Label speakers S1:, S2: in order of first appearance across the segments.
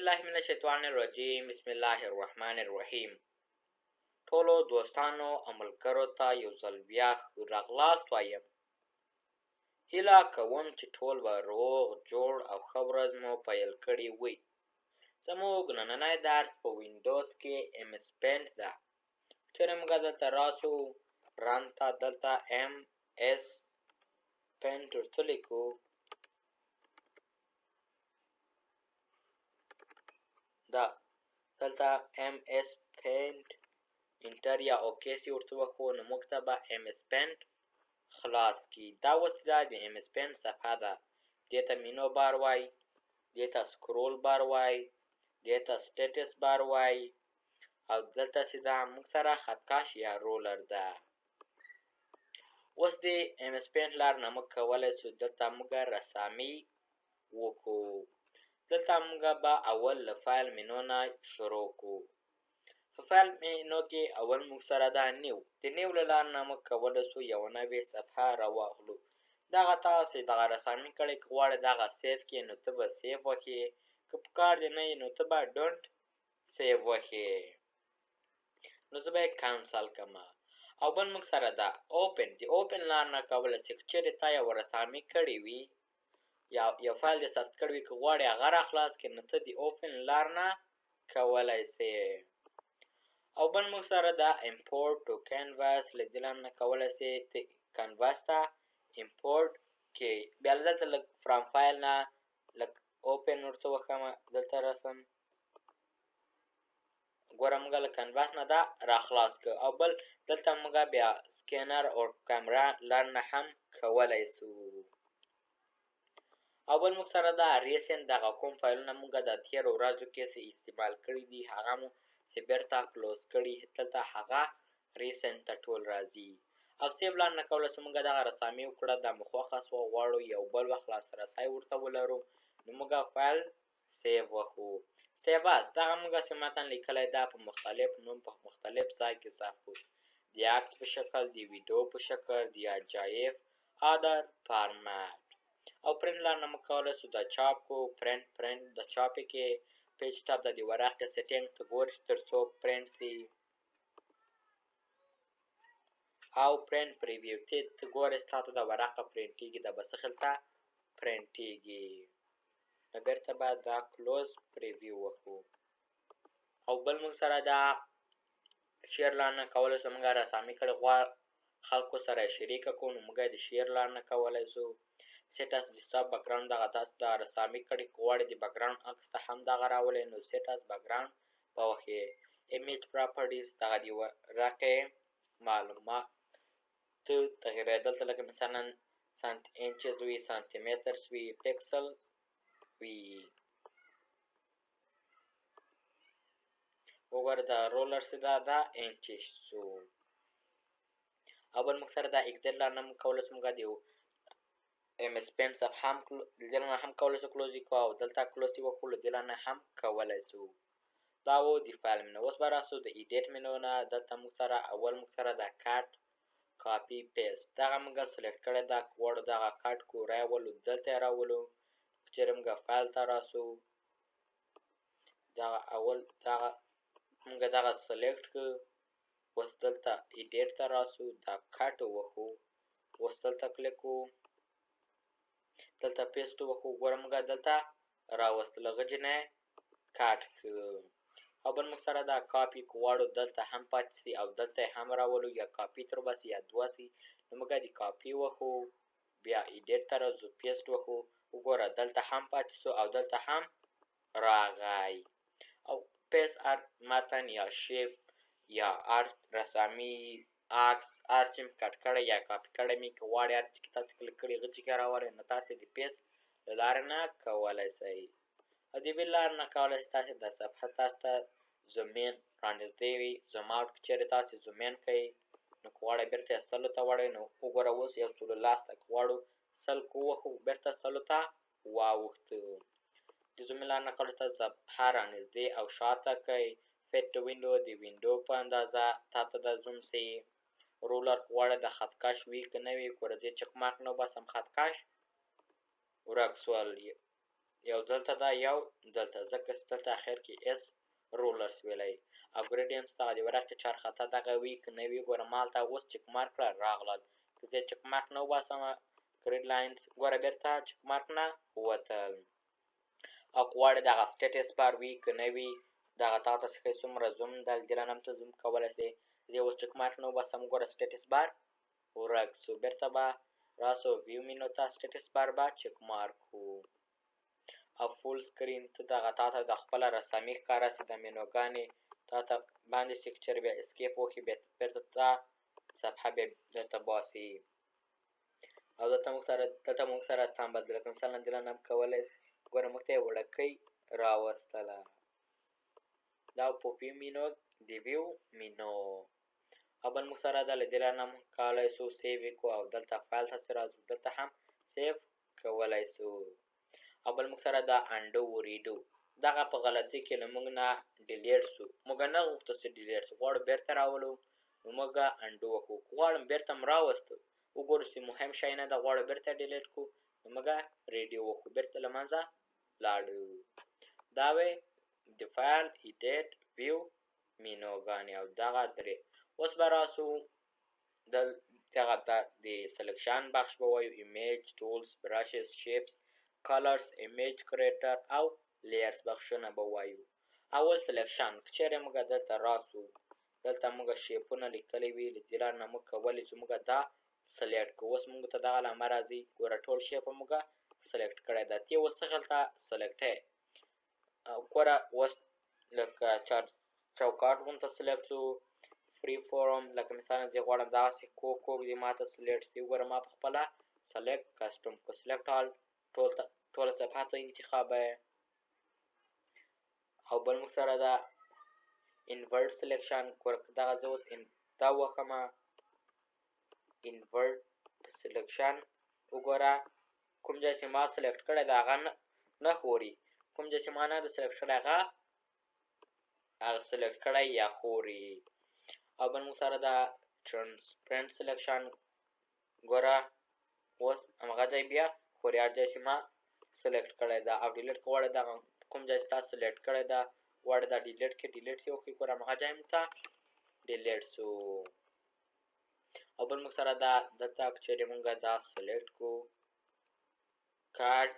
S1: بالله من الشیطان الرجیم بسم الله الرحمن الرحیم. ټولو دوستانو او ملګرو ته یو ځل بیا راغلاست وایم. هیله کوم چې ټول به روغ جوړ او ښه ورځ مو پیل کړې وي. زموږ نننی درس په وینډوز کې ایم اس پینټ ده. چېرې موږ دلته راسو رن ته دلته ایم اس پینټ ورته لیکو. دلته ایم اس پینټ انټر یا اوکې سي ورته وکړو نو موږ ته به ایم اس پینټ خلاص کړي. دا وسیله د ایم اس پینټ صفحه ده. دې ته مینو بار وایي، دې ته سکرول بار وایي، دې ته سټیټس بار وایي او دلته چې ده موږ سره خطکش یا رولر ده. اوس د ایم اس پینټ لار نه موږ کولی شو دلته موږ رسامي وکړو. دلته موږ به اول له فایل مینو نه شروع کړو. په فایل مینو کې اول موږ سره دا نیو د نیو له لارې نه موږ کولی شو یوه نوې صفحه راواخلو. دغه تاسې دغه رسامي کړی که غواړې دغه سیف کړې نو ته به سیف وکړې، که په کار دې نه وي نو ته به ډونټ سیف وکړې. نو زه به یې کانسل کړم. او بل موږ سره دا اوپن د اوپن لار نه کولی شې که چېرې تا یوه رسامي کړې وي یا یو فایل دې ثبت کړی وي که غواړې هغه راخلاص کړې نو ته د اوپن لار نه کولی شې. او بل موږ سره دا امپورټ ټو کینواس له دې لارې نه کولی شې کانواس ته امپورټ کړې. بیا دلته لږ فرام فایل نه لږ اوپن ورته وښیم. دلته رسم ګوره موږ له کانواس نه دا راخلاص کړ. او بل دلته موږ بیا سکینر او کامرا لار نه هم کولی شو. او بل موږ سره دا ریسنټ دغه کوم فایلونه موږ د تېرو ورځو کې چې استعمال کړي دي هغه مو چې بیرته کلوز کړي دلته هغه ریسنټ ته ټول راځي. او سیو لار نه کولی شو موږ دغه رسامي وکړه دا مو خوښه شوه غواړو یو بل وخت لاسرسی ورته ولرو نو موږ فایل سیو وکړو. سیو اس دغه موږ چې متن لیکلی دا په مختلف نوم په مختلف ځای کې ثبت کړو. د عکس په شکل، د ویډیو په شکل، د اجایف ادر فارمټ. او پرنټ لار نه موږ کولی شو دا چاپ کړو. پرنټ د چاپې کې پیج ټاپ د دې ورق کې سیټینګ ته ګورې تر څو پرنټ شي. او پرنټ پریویو ته ګورې ستا ته د ورقه پرنټېږي دا به څه خلته پرنټېږي. نو بېرته باید دا کلوز پریویو وکړو. او بل موږ سره دا شیر لار نه کولی شو موږ رسامي کړې خلکو سره یې شریکه کړو نو موږ یې د شیر لار نه کولی شو. سیټس ډیسکټاپ بکګراوند دغه تاسو دا رسامي کړې که غواړې د بکګراوند عکس ته هم دغه راولئ نو سیټس بکګراوند به وښیې. ایمیج پراپرټیز دغه د ورقې معلومات تغییرېدل ته لکه مثلا انچز وي، سانتي مترز وي، پکسل وي. وګوره دا رولر چې دا انچز شو. او بل موږ سره دا اګزیټ لار نه موږ کولی شو موږ د ایم اس پینټ صفحه هم د دې لاره نه هم کولی شو کلوز یې کړو او دلته کلوز یې وکړو له دې لاره نه هم کولی شو. دا و د فایل مینو. اوس به راسو د ایډیټ مینو نه. دلته موږ سره اول موږ سره دا کټ کاپي پیسټ دغه موږ سلیکټ کړی دا که غواړو دغه کټ کړو راولو دلته یې راولو. چېرې موږ فایل ته راسو دغه اول دغه موږ دغه سلیکټ کړو. اوس دلته ایډیټ ته راسو دا کټ وښو. اوس دلته کلیک کړو دلته پیسټ وکړو. ګوره موږ دلته راوستل غجې نه کټ کړو. او بل موږ سره دا کاپي که غواړو دلته هم پاتې شي او دلته یې هم راولو یا کاپي تر وباسي یا دوه شي نو موږ د کاپي وکړو بیا ایډیټ ته راځو پیسټ وکړو. وګوره دلته هم پاتې شو او دلته هم راغی. او پیسټ ارت متن یا شیپ یا ارت رسامي عکس هر چې مې کټ کړی یا کاپي کړی مې که غواړې هر چې کې تاسې کلیک کړي هغه چې کې راولئ نو تاسې د پیسټ له لارې نه کولی شئ. او د بل لارې نه کولی شئ تاسې دا صفحه تاسو ته زوم ان رانږدې وي زوم اوټ که چېرې تاسې زوم ان کوئ نو که غواړئ بېرته یې سلو ته واړوئ نو وګوره اوس 110 ته که غواړو سل ووهو بېرته سلو ته واوښتو. د زوم ان لار نه کولی تاسو صفحه رانږدې او شاته کوئ. فټ ټو وینډو د وینډو په اندازه تاته دا زوم شي. رولر که غواړئ د خطکش وي که نه وي ګوره زه چک مارک نه وباسم خطکش ورک شول. یو دلته دا یو دلته ځکه چې دلته اخر کې اس رولرس ویلی او ګریډینټس دغه د ورقې چارخطه دغه وي که نه وي ګوره ما هلته اوس چک مارک کړه راغلل که زه چک مارک نه وباسمه ګریډ لاینز ګوره بېرته چک مارک نه ووتل او که غواړې دغه سټیټس بار وي که نه وي دغه تا ته ښایي څومره زوم د ګیلن هم ته زوم کولی شې زه اوس چک مارک نه وباسم ګوره سټیټس بار ورک سو بېرته به راسو ویو مینو ته سټیټس بار به چک مارک وو او فول سکرین ته دغه تا ته د خپله رسامي ښکاره شي د مینوګانې تا ته باندې سکچر بیا اسکیپ وکړي بیا بېرته تا صفحه بیا درته باسي او دلته موږ سره تمبل لکه مثلا دلته هم کولی ګوره موږ ته یې وړکۍ راوستله دا په ویو مینو د ویو مینو او بل موږ سره دا له دې لارې هم کولی شو سیو یې کړو او دلته فایل ته چې راځو دلته هم سیو کولی شو او بل موږ سره دا انډو ریډو دغه په غلطۍ کې له موږ نه ډیلیټ شو موږ نه غوښتو چې ډیلیټ شو غواړو بېرته راولو نو موږ انډو وکړو غواړم بېرته م راوستو وګورو چې مهم شی نه ده غواړو بېرته ډیلیټ کړو نو موږ ریډیو وکړو بېرته له منځه لاړو دا وې د فایل ایډیټ ویو مینوګانې او دغه درې اوس به راسو دغه د سلکشن بخش به وایو ایمیج ټولز براشز شیپس کلرز ایمیج کریټر او لیرز بخشونه به وایو اول سلکشن که چیرې موږ دلته راسو دلته موږ شیپونه لیکلی وي له دې لارې نه موږ کولی چې موږ دا سلیکټ کړو اوس موږ ته دغه لامه راځي ګوره ټول شیپه موږ سلیکټ کړی ده ته اوس څه غلطه سلیکټ یې ګوره اوس لکه چوکاټ غونته سلیکټ شو فری فورم لکه مثلا زه غواړم دغسې کوک دې ما ته سلیکټ شي وګوره ما په خپله سلیکټ کسټم کو سلیکټ آل ټوله صفحه ته انتخابوي او بل موږ سره دا انورټ سلیکشن دغه زه اوس دا وکړمه انورټ سلیکشن وګوره کوم ځای چې ما سلیکټ کړی د هغه نه ښوري کوم ځای چې ما نه ده سلیکټ کړی هغه سلیکټ کړی یا ښوري او بل موږ سره دا ټرانسپرنټ سلیکشن ګوره اوس همغه ځای بیا ښوري هر ځای چې ما سلیکټ کړی ده او ډیلیټ که غواړې دغه کوم ځای چې تا سلیکټ کړی ده غواړې دا ډیلیټ کړې ډیلیټ یې وکړې ګوره همغه ځای موږ ته ډیلیټ شو او بل موږ سره دا دلته که چیرې موږ دا سلیکټ کړو کټ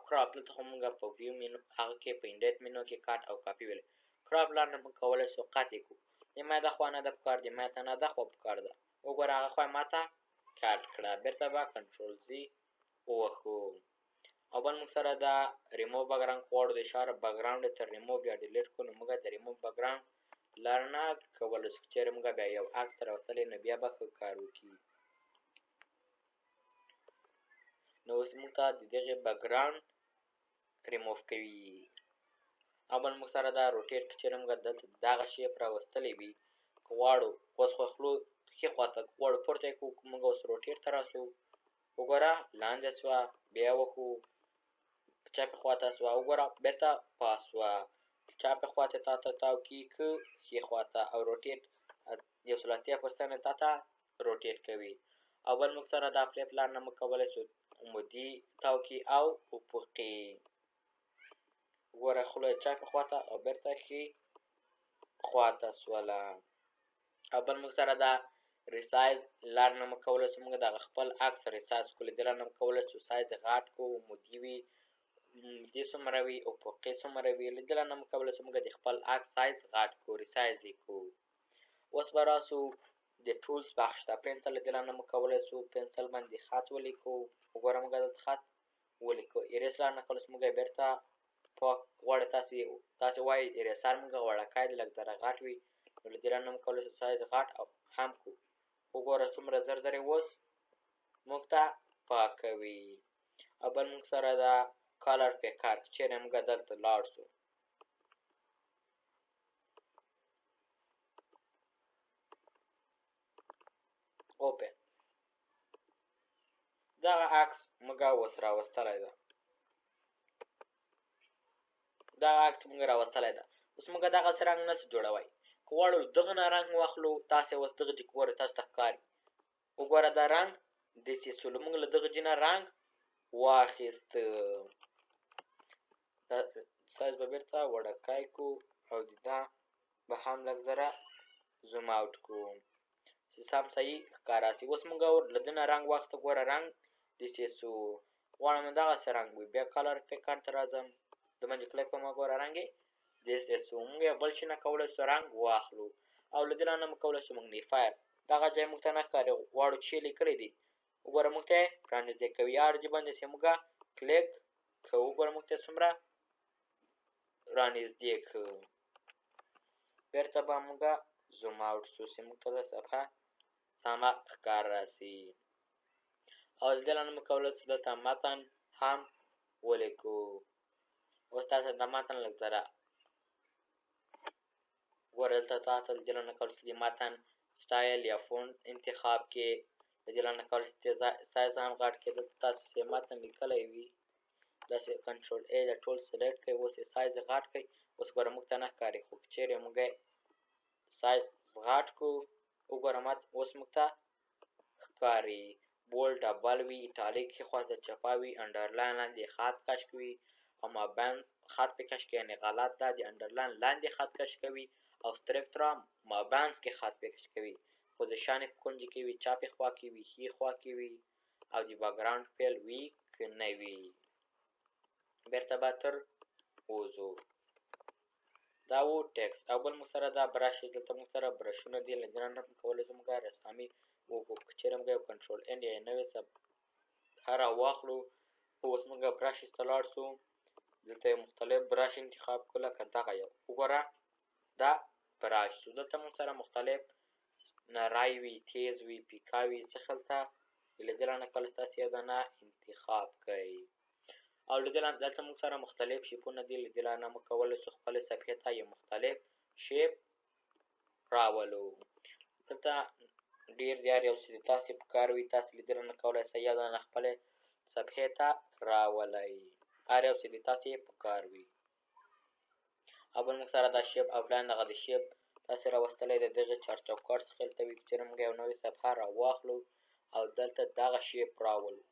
S1: کراپ دلته خو موږ په ویو مینو هغه کې په انډیټ مینو کې کټ او کاپي ویلی کراپ لار نه موږ کولی شو قطع کړو د ما د خوا نه ده پکار د ما ته نه ده خوا پکار ده وګوره هغه خوا ما ته کټ کړه بېرته به کنټرول زی ووهو او بل موږ سره دا ریموو بکګراوند غواړو د اشاره بکګراوند یې تر ریموو بیا ډیلیټ کړو نو موږ د ریموو بکګراوند لار نه کولی شو چیرې موږ بیا یو عکس ته راوستلی نو بیا به ښه کار وکړي نو اوس موږ ته د دغې بکګراوند ریموو کوي او بل موږ سره دا روټیټ که چیرې موږ دلته دغه شیپ راوستلی وي که غواړو اوس خو خلو ښي خوا ته غواړو پورته یې کړو موږ اوس روټیټ ته راسو وګوره لاندې سوه بیا وکړو چپې خوا ته سوه وګوره بېرته پاس سوه چپې خوا ته تا ته تاو کړي ښي خوا ته او روټیټ 180% تا ته روټیټ کوي او بل موږ سره دا فلیپ لار نه موږ کولی شو عمودي تاو کړي او افقي وګوره خوله یې چپې خوا ته او بېرته ښي خوا ته سوله او بل موږ سره دا ریسایز لار نه موږ کولی شو موږ دغه خپل عکس ریسایز کړو له دې لار نه موږ کولی شو سایز یې غټ کړو عمودي وي دې څومره وي افقي څومره وي له دې لار نه موږ کولی شو موږ د خپل عکس سایز غټ کړو ریسایز یې کړو اوس به راسو د ټولز بخش ته پنسل له دې لار نه موږ کولی شو پنسل باندې خط ولیکو وګوره موږ دلته خط ولیکو اریس لار نه کولی شو موږ یې بېرته پاک غواړئ تاسې وایئ اریسر موږ وړکی دی لږ ذره غټ وي نو له دې لار نه موږ کولی شو سایز غټ او هم کړو وګوره څومره زر زر یې اوس موږ ته پاکوي او بل موږ سره دا کالر پیکر که چیرې موږ دلته لاړ شو اوپن دغه عکس موږ اوس راوستلی ده دغه عکس موږ راوستلی ده اوس موږ دغسې رنګ نشو جوړوی که غواړو دغه نه رنګ واخلو تاسې اوس دغه جې ګوره تاسو ته ښکاري وګوره دا رنګ داسې شولو موږ له دغه جې نه رنګ واخیست. دا سایز به بیرته وړکی کړو او دا به هم لږ ذره زوم اوټ کړو چې سم صحیح ښکاره شي. اوس موږ له ده نه رنګ واخیسته. ګوره رنګ داسې څو غواړم دغسې رنګ وي. بیا کلر پیکر ته راځم، د باندې کلیک کوم، ګوره رنګ یې داسې څو. موږ یو بل شي نه کولی شو رنګ واخلو او له دې نه موږ کولی شو مګنیفایر دغه ځای موږ ته نه ښکاري. غواړو چې لیکلی دی وګوره موږ ته یې رانږدې کوي. هر ځای باندې چې موږ کلیک کوو وګوره موږ ته څومره رانږدې کړو. بېرته به موږ زوم اوټ شو چې موږ ته دا صفحه سمه ښکاره راشي. او د دې نه موږ کولی شو دلته متن هم ولیکو. اوس تاسو د متن لږ ذره ګوره دلته تاسو د دې نه کولی شو د متن سټایل یا فونټ انتخاب کې، د دې نه کولی شو سایز هم غټ کړئ. دلته تاسو چې متن لیکلی وي داسې کنټرول ای د ټول سلیکټ کړئ. اوس یې سایز غټ کړئ. اوس ګوره موږ ته نه ښکاري، خو که چېرې موږ یې سایز غټ کړو وګوره اوس موږ ته ښکاري. بولډ ډبل وي، ایټالیک ښي خوا ته چپه وي، انډرلاین لاندې خط کش کوي او مابین خط پې کش کوي، یعنې غلط ده. د انډرلاین لاندې خط کش کوي او سټریکټرا مابینځ کې خط پې کش کوي. پوزیشن یې په کونج کې وي، چپې خوا کې وي، ښي خوا کې وي او د بیکګراونډ فیل وي که نه وي. بېرته به تر وځو. دا و ټکس. او بل موږ سره دا برش دی. دلته موږ سره برشونه دي. له دې نه موږ کولی شو موږ رسامي وکړو. که چېرې موږ یو کنټرول این یا نوې صفحه راواخلو. اوس موږ برش ته لاړ شو. دلته یو مختلف برش انتخاب کړو لکه دغه یو وګوره دا برش شو. دلته موږ سره مختلف نری وي، تیز وي، پیکا وي، څه خلته له دې نه کولی تاسو یو دانه انتخاب کړئ. او له دې نه دلته موږ سره مختلف شیپونه دي. له دې نه موږ کولی شو خپلې صفحې ته یو مختلف شیپ راولو. دلته ډېر زیات یو څه تاسې په کار وي، تاسې له دې نه کولی شئ یو دانه خپلې صفحې ته راولئ. هر یو څه د تاسې په کار وي. او بل موږ سره دا شیپ آوټلاین دغه د شیپ تاسې راوستلی د دغې چارچوکاټ څخه دلته وي. که چېرې موږ یو نوې صفحه راواخلو او دلته دغه شیپ راولو.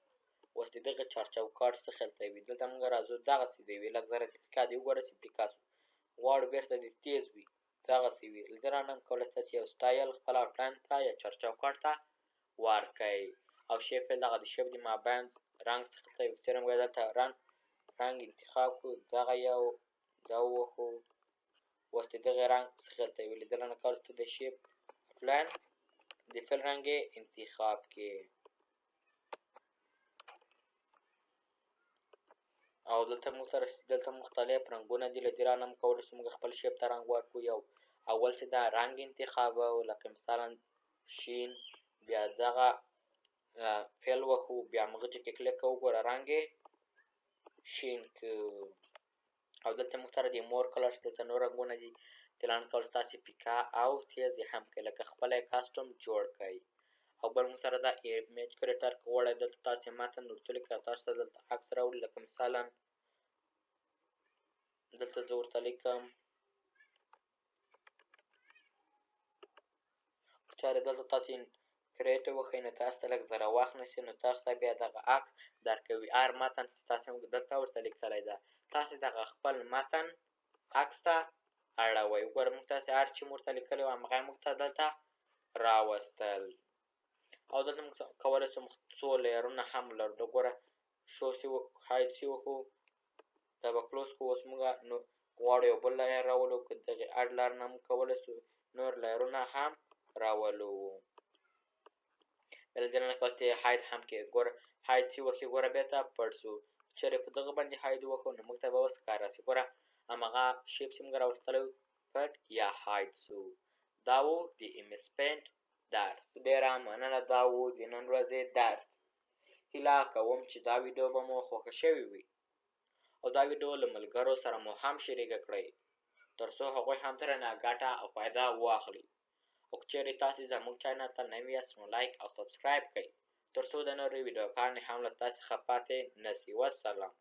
S1: اوس د دغه چارچوکاټ څخه دلته وي. دلته موږ راځو دغسې دی وي لږ ذره د پیکا دی وګوره چې پیکا شو. غواړو بېرته د تیز وي دغسې وي. له دې نه هم کولی شئ چې یو سټایل خپل آوټلاین ته یا چارچوکاټ ته ورکئ. او شیپ یې دغه د شیپ د مابین رنګ څخه دلته وي. که چېرې موږ دلته رنګ انتخاب کړو دغه یو دا ووهو. اوس د دغې رنګ څخه دلته وي. له دې نه کولی شئ د شیپ آوټلاین د فل رنګ یې انتخاب کړئ. او دلته موږ سره دلته مختلف رنګونه دي. له دې نه هم کولی شو موږ خپل شیپ ته رنګ ورکړو. یو اول چې دا رنګ انتخابوو لکه مثلا شین، بیا دغه فیل وښو، بیا موږ چې کلیک کوو ګوره رنګ یې شین کړو. او دلته موږ سره د مور کلرز دلته نور رنګونه دي. دې نه کولی تاسې پیکا او تیز یې هم کړئ لکه خپله یې کسټم جوړ کړئ. او بل موږ سره دا ایمیج کریټر که غواړئ دلته تاسې متن ورته لیکئ او تاسو ته دلته عکس راوړي. لکه مثلا دلته زه ورته لیکم که چېرې دلته تاسې کریټ وښئ نو تاسو ته لږ ذره وخت نیسي، نو تاسو ته بیا دغه عکس درکوي. هر متن چې تاسې دلته ورته لیکلی ده تاسې دغه خپل متن عکس ته اړوئ. وګوره موږ تاسې هر چې ورته لیکلی وو همغه یې موږ ته دلته راوستل. او دلته موږ کولی شو څو لیرونه هم لرو. وګوره شو چې هایډ چې وښو دا به کلوز کړو. اوس موږ نو غواړو یو بل لیر راولو. که دغې اډ لار نه موږ کولی شو نور لیرونه هم راولو. له دې نه کولی شئ هایډ هم کړئ. ګوره هایډ چې وښي ګوره بېرته پټ شو. چېرې په دغه باندې هایډ وکړو نو موږ ته به اوس ښکاره شي. ګوره همغه شیپ چې موږ راوستلی وو پټ یا هایډ شو. دا و د ایمیج پینټ درس. ډېره مننه. دا و د نن ورځې درس. هیله کوم چې دا ویډیو به مو خوښه شوې وي او دا ویډیو له ملګرو سره مو هم شریکه کړئ تر څو هغوی هم ترېنه ګټه او فایده واخلي. او که چېرې تاسې زموږ چینل ته نوي یاست نو لایک او سبسکرایب کړئ تر څو د نورو ویډیوګانې هم له تاسې څخه پاتې نه شي. والسلام.